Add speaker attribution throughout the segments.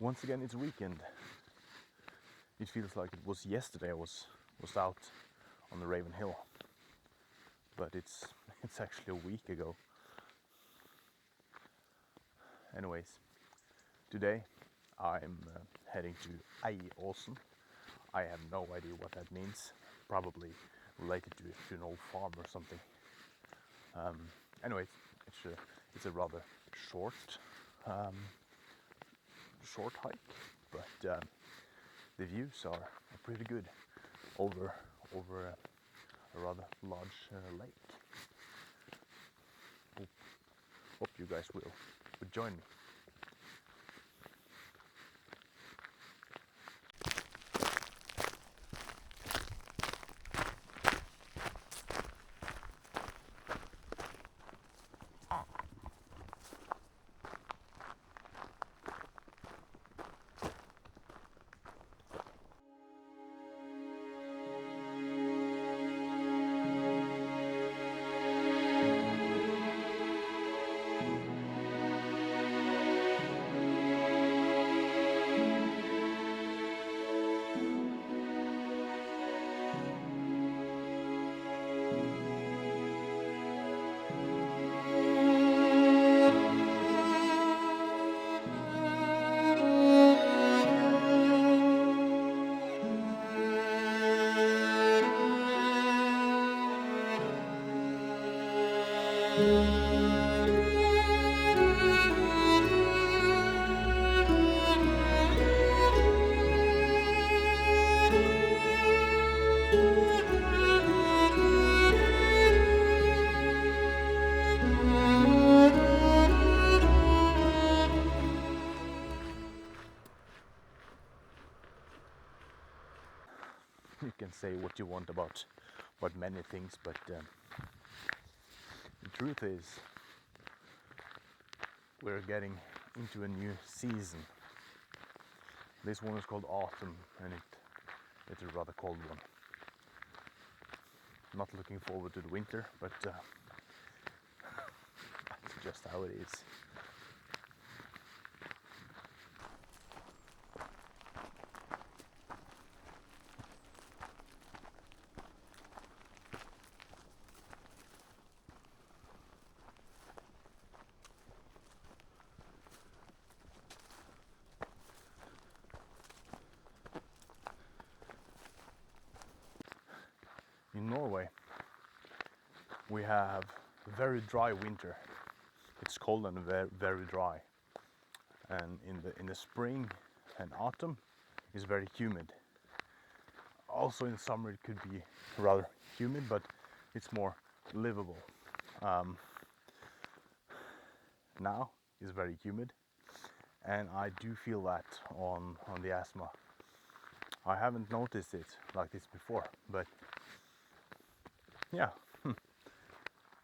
Speaker 1: Once again, it's weekend. It feels like it was yesterday I was out on the Raven Hill, but it's actually a week ago. Anyways, today I'm heading to Eisåsen. I have no idea what that means. Probably related to an old farm or something. Anyways, it's a rather short hike, but the views are pretty good over a rather large lake. Hope you guys will join me. You can say what you want about many things, but the truth is we're getting into a new season. This one is called autumn, and it's a rather cold one. Not looking forward to the winter, but that's just how it is. In Norway, we have a very dry winter. It's cold and very dry, and in the spring and autumn, it's very humid. Also in summer, it could be rather humid, but it's more livable. Now it's very humid, and I do feel that on the asthma. I haven't noticed it like this before, but yeah,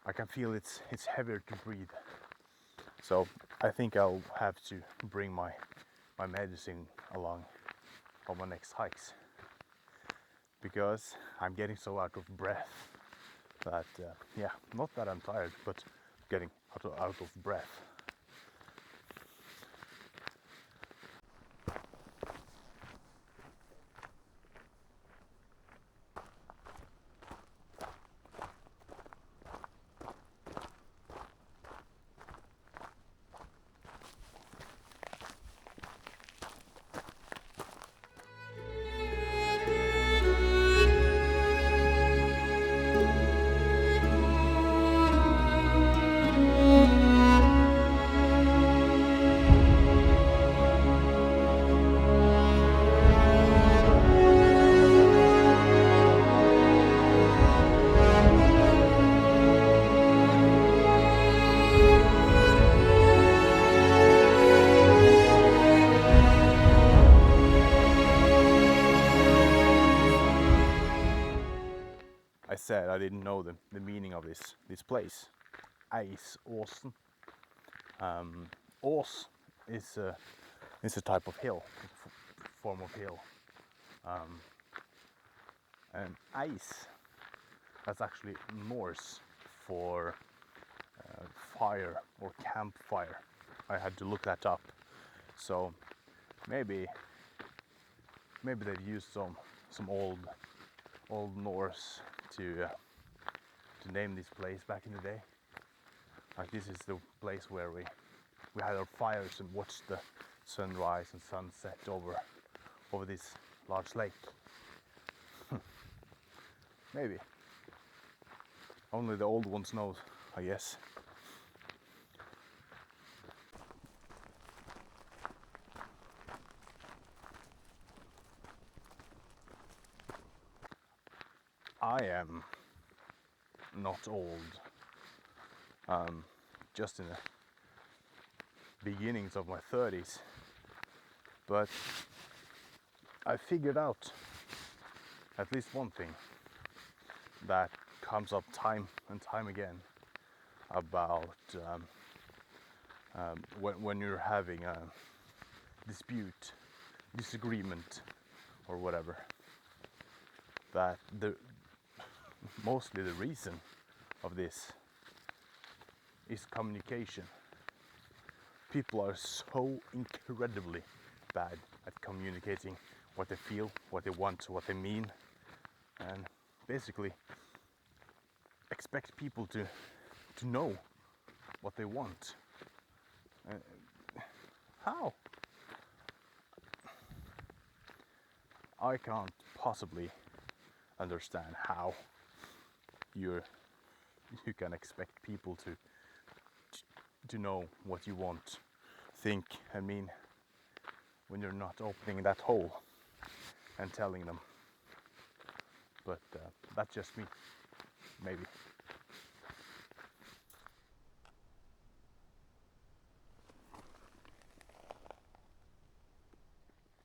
Speaker 1: I can feel it's heavier to breathe. So I think I'll have to bring my medicine along on my next hikes, because I'm getting so out of breath that yeah, not that I'm tired, but getting out of breath. I said I didn't know the meaning of this place. Eisåsen. Ås is a type of hill, form of hill, and ice, that's actually Norse for fire or campfire. I had to look that up. So maybe they've used some old Norse to name this place back in the day. Like, this is the place where we had our fires and watched the sunrise and sunset over this large lake. Maybe. Only the old ones know, I guess. I am not old. Just in the beginnings of my 30s. But I figured out at least one thing that comes up time and time again about when you're having a dispute, disagreement, or whatever. That mostly the reason of this is communication. People are so incredibly bad at communicating what they feel, what they want, what they mean, and basically expect people to know what they want. How? I can't possibly understand how you can expect people to know what you want, think, and mean when you're not opening that hole and telling them. But that's just me, maybe.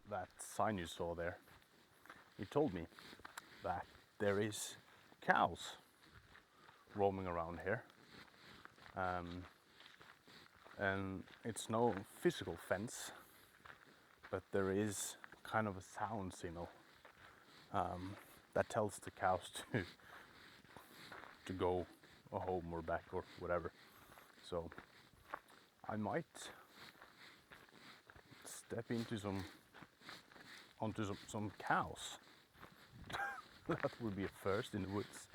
Speaker 1: That sign you saw there, it told me that there is cows roaming around here. And it's no physical fence, but there is kind of a sound signal that tells the cows to go home or back or whatever. So I might step onto some cows. That would be a first in the woods.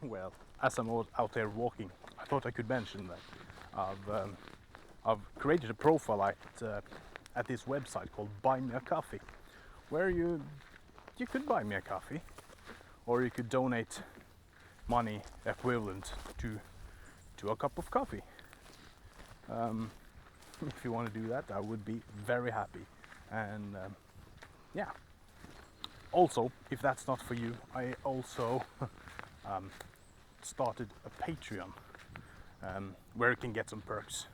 Speaker 1: Well, as I'm out there walking, I thought I could mention that I've created a profile at this website called Buy Me a Coffee, where you could buy me a coffee, or you could donate money equivalent to a cup of coffee. If you want to do that, I would be very happy. And yeah. Also, if that's not for you, I also started a Patreon where you can get some perks.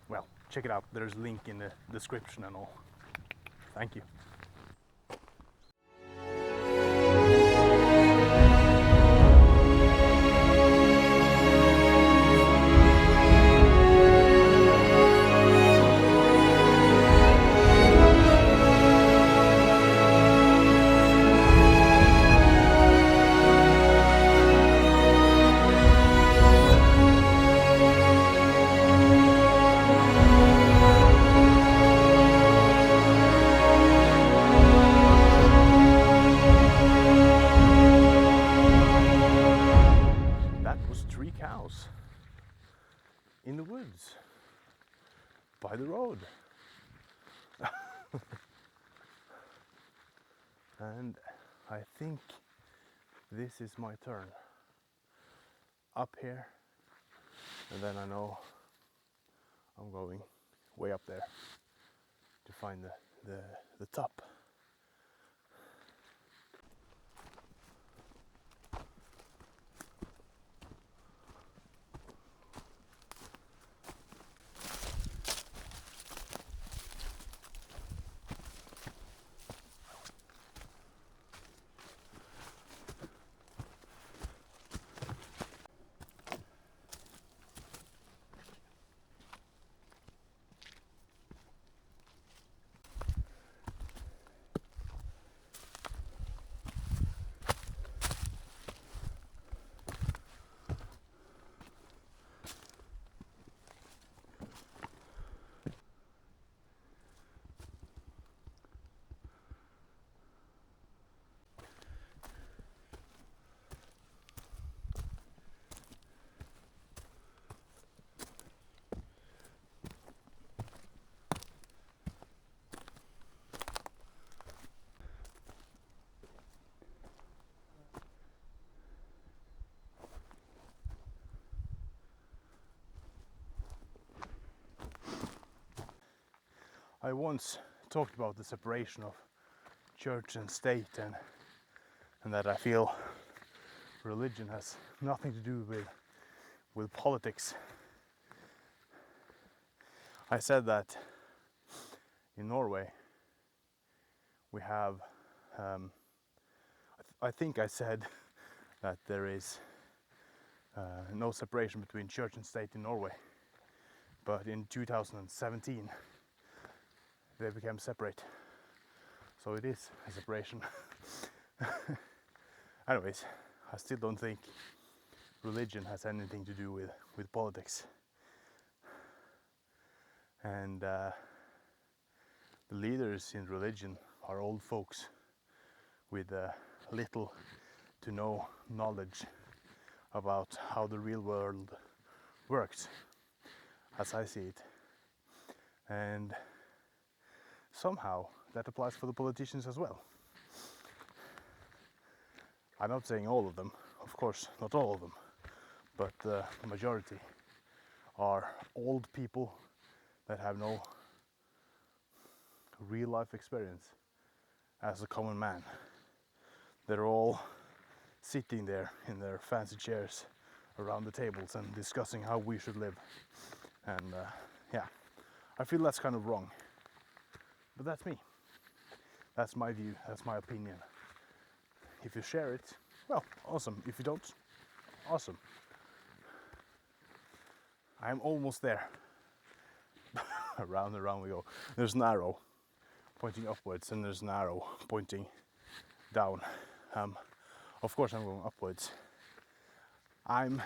Speaker 1: Well, check it out. There's a link in the description and all. Thank you. In the woods, by the road. And I think this is my turn. Up here, and then I know I'm going way up there to find the top. I once talked about the separation of church and state, and that I feel religion has nothing to do with politics. I said that in Norway we have, I think I said that there is no separation between church and state in Norway, but in 2017 they became separate, so it is a separation. Anyways, I still don't think religion has anything to do with politics, and the leaders in religion are old folks with little to no knowledge about how the real world works, as I see it. And somehow that applies for the politicians as well. I'm not saying all of them, of course, not all of them, but the majority are old people that have no real life experience as a common man. They're all sitting there in their fancy chairs around the tables and discussing how we should live. And yeah, I feel that's kind of wrong. But that's me. That's my view, that's my opinion. If you share it, well, awesome. If you don't, awesome. I'm almost there. Around and around we go. There's an arrow pointing upwards and there's an arrow pointing down. Of course I'm going upwards. I'm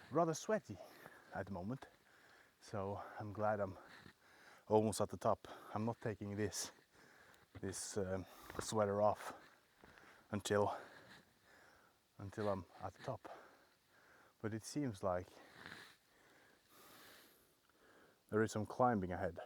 Speaker 1: rather sweaty at the moment, so I'm glad I'm almost at the top. I'm not taking this sweater off until I'm at the top. But it seems like there is some climbing ahead.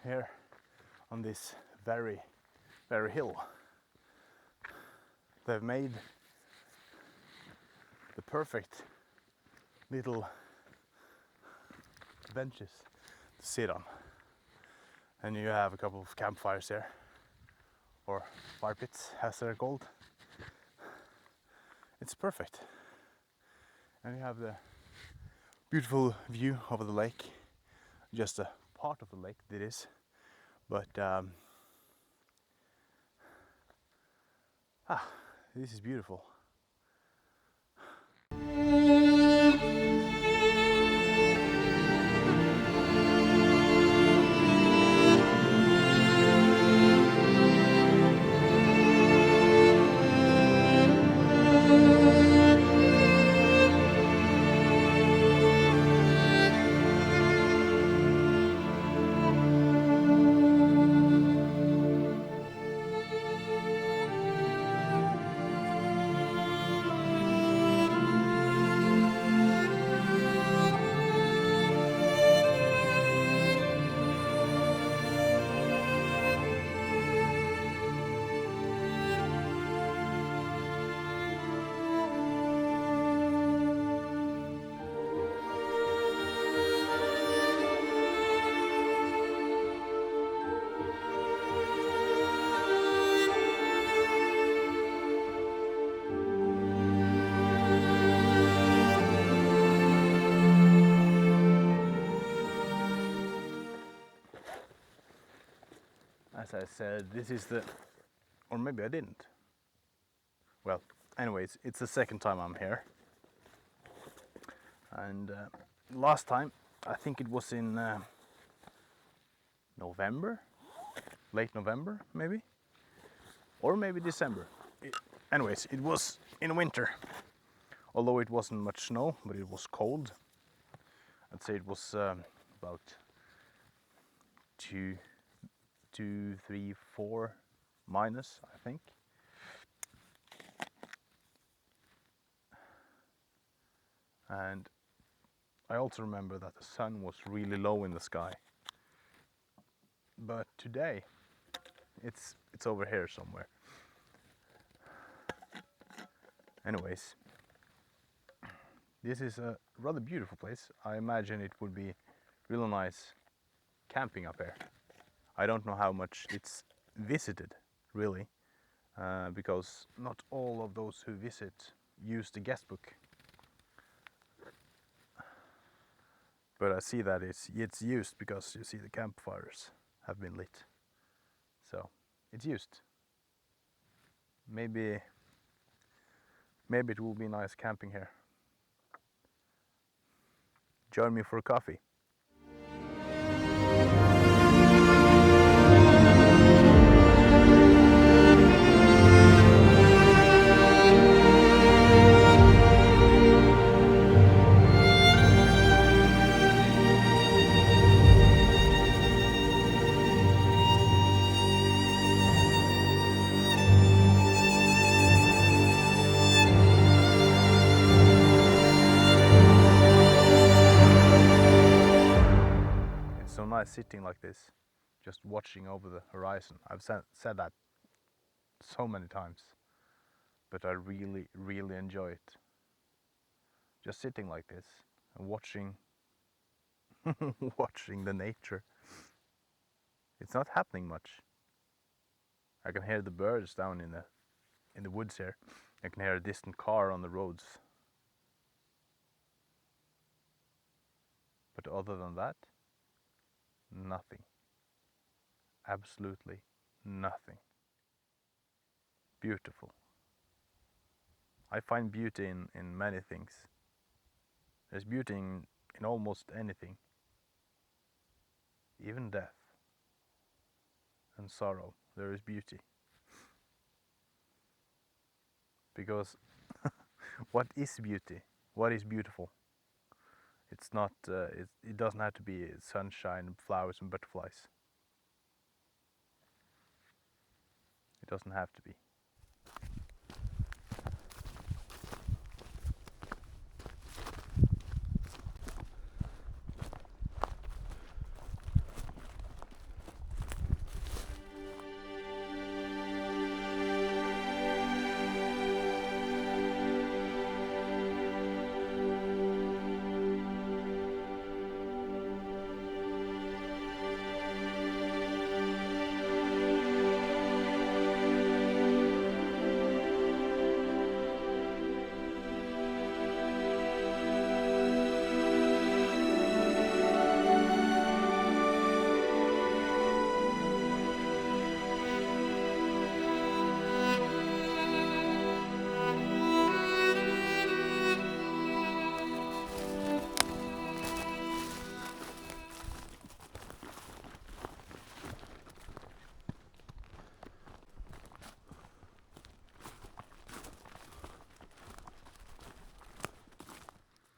Speaker 1: Here on this very, very hill, they've made the perfect little benches to sit on. And you have a couple of campfires here, or fire pits as they're called. It's perfect. And you have the beautiful view over the lake, just a part of the lake that is, but this is beautiful. As I said, this is the, or maybe I didn't. Well, anyways, it's the second time I'm here. And last time, I think it was in November, late November maybe, or maybe December. Anyways, it was in winter, although it wasn't much snow, but it was cold. I'd say it was about 2, 3, 4 minus, I think. And I also remember that the sun was really low in the sky. But today, it's over here somewhere. Anyways, this is a rather beautiful place. I imagine it would be really nice camping up here. I don't know how much it's visited, really, because not all of those who visit use the guest book. But I see that it's used because you see the campfires have been lit. So it's used. Maybe it will be nice camping here. Join me for a coffee. So nice sitting like this, just watching over the horizon. I've said that so many times, but I really enjoy it. Just sitting like this and watching watching the nature. It's not happening much. I can hear the birds down in the woods here. I can hear a distant car on the roads. But other than that, nothing. Absolutely nothing. Beautiful. I find beauty in many things. There's beauty in almost anything. Even death and sorrow, there is beauty. Because what is beauty? What is beautiful? It's not. It doesn't have to be sunshine, flowers, and butterflies. It doesn't have to be.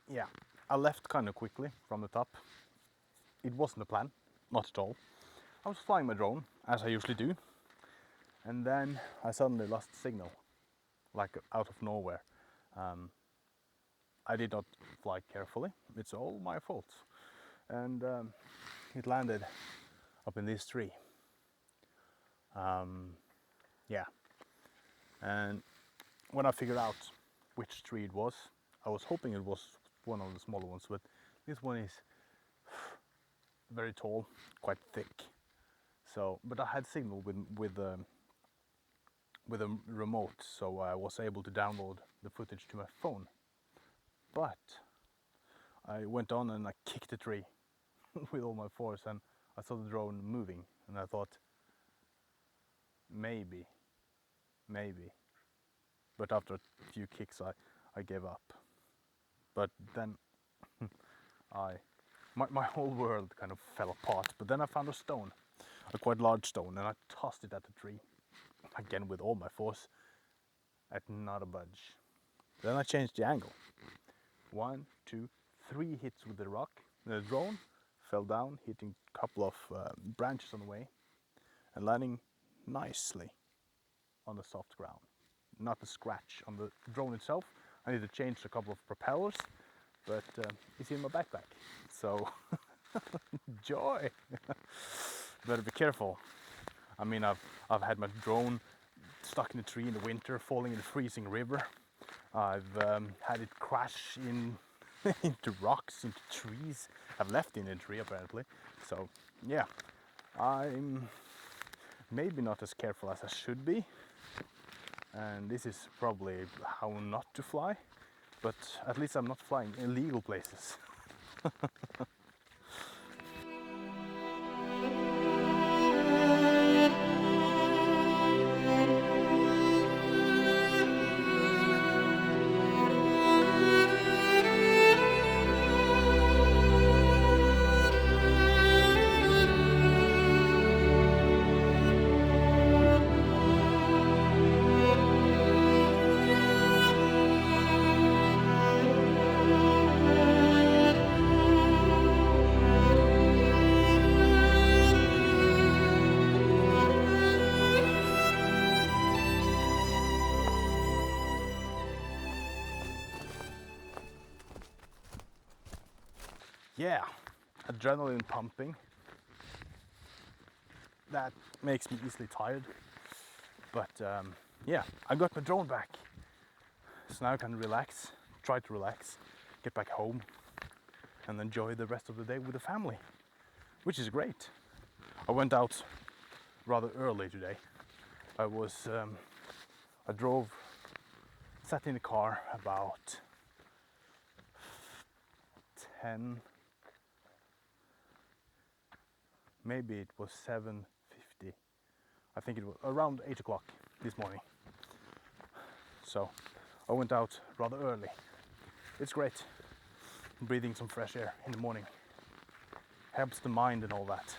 Speaker 1: Yeah, I left kind of quickly from the top. It wasn't a plan, not at all. I was flying my drone, as I usually do, and then I suddenly lost signal, like out of nowhere. I did not fly carefully, it's all my fault. And it landed up in this tree. Yeah, and when I figured out which tree it was, I was hoping it was one of the smaller ones, but this one is very tall, quite thick. So, but I had signal with a remote, so I was able to download the footage to my phone. But I went on and I kicked the tree with all my force, and I saw the drone moving, and I thought, maybe. But after a few kicks, I gave up. But then my whole world kind of fell apart. But then I found a stone, a quite large stone, and I tossed it at the tree, again with all my force, at not a budge. Then I changed the angle. 1, 2, 3 hits with the rock. The drone fell down, hitting a couple of branches on the way, and landing nicely on the soft ground. Not a scratch on the drone itself. I need to change a couple of propellers, but it's in my backpack. So, joy! Better be careful. I mean, I've had my drone stuck in a tree in the winter, falling in a freezing river. I've had it crash into rocks, into trees. I've left it in a tree apparently. So yeah, I'm maybe not as careful as I should be. And this is probably how not to fly. But at least I'm not flying in illegal places. Yeah, adrenaline pumping. That makes me easily tired. But yeah, I got my drone back. So now I can relax, try to relax, get back home and enjoy the rest of the day with the family, which is great. I went out rather early today. I sat in the car about 10, maybe it was 7:50. I think it was around 8 o'clock this morning. So I went out rather early. It's great. Breathing some fresh air in the morning. Helps the mind and all that.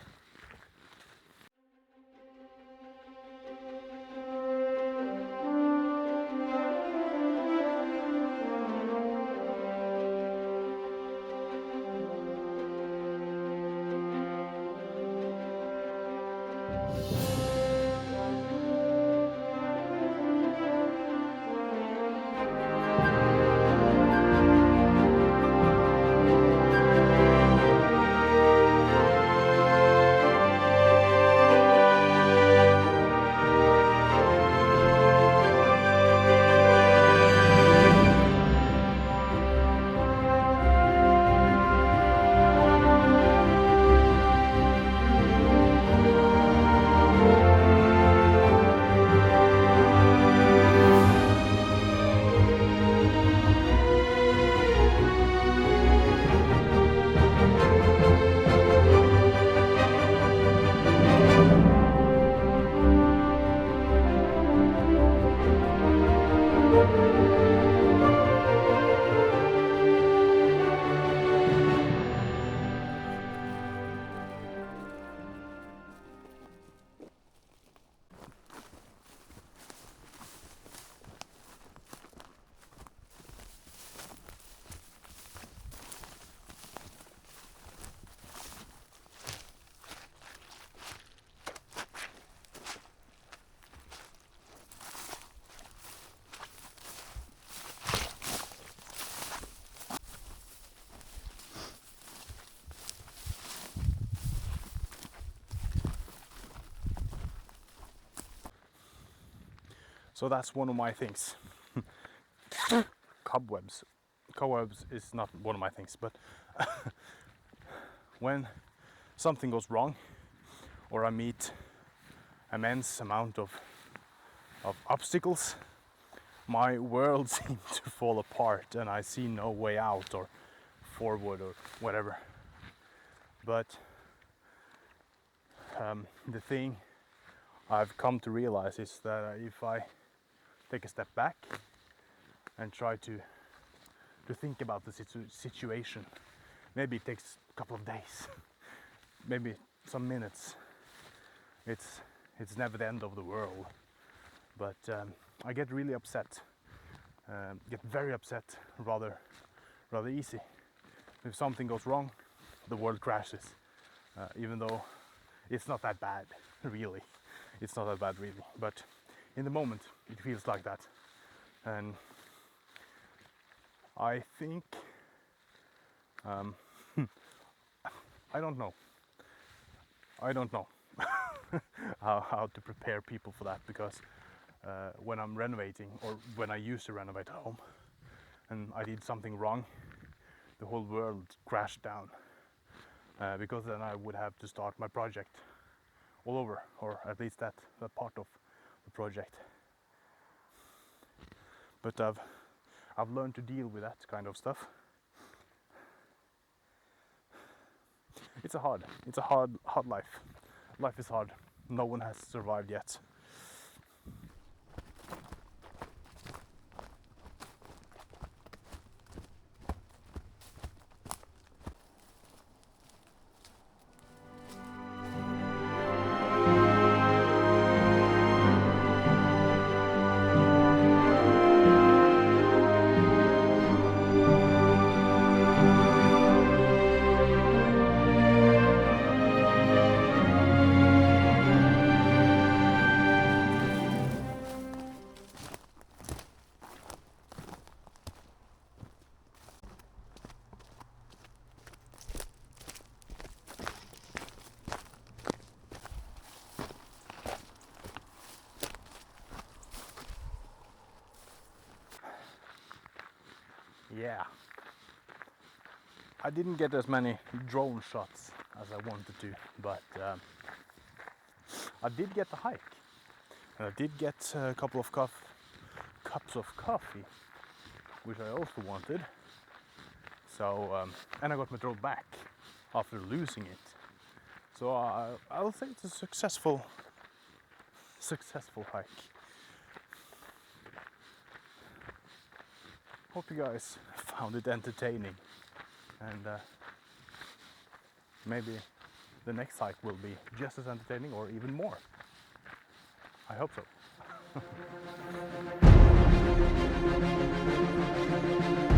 Speaker 1: So that's one of my things. Cobwebs. Cobwebs is not one of my things, but when something goes wrong or I meet immense amount of obstacles, my world seems to fall apart and I see no way out or forward or whatever. But the thing I've come to realize is that if I take a step back and try to think about the situation maybe it takes a couple of days, maybe some minutes. It's never the end of the world, but I get really upset, get very upset rather easy. If something goes wrong, the world crashes, even though it's not that bad, really. It's not that bad, really. But in the moment, it feels like that. And I think, I don't know how to prepare people for that, because when I'm renovating, or when I used to renovate a home, and I did something wrong, the whole world crashed down, because then I would have to start my project all over, or at least that part of the project. But I've learned to deal with that kind of stuff. It's a hard life. Life is hard. No one has survived yet. Yeah. I didn't get as many drone shots as I wanted to, but I did get the hike. And I did get a couple of cups of coffee, which I also wanted. So, and I got my drone back after losing it. So I'll say it's a successful hike. Hope you guys found it entertaining, and maybe the next hike will be just as entertaining or even more. I hope so.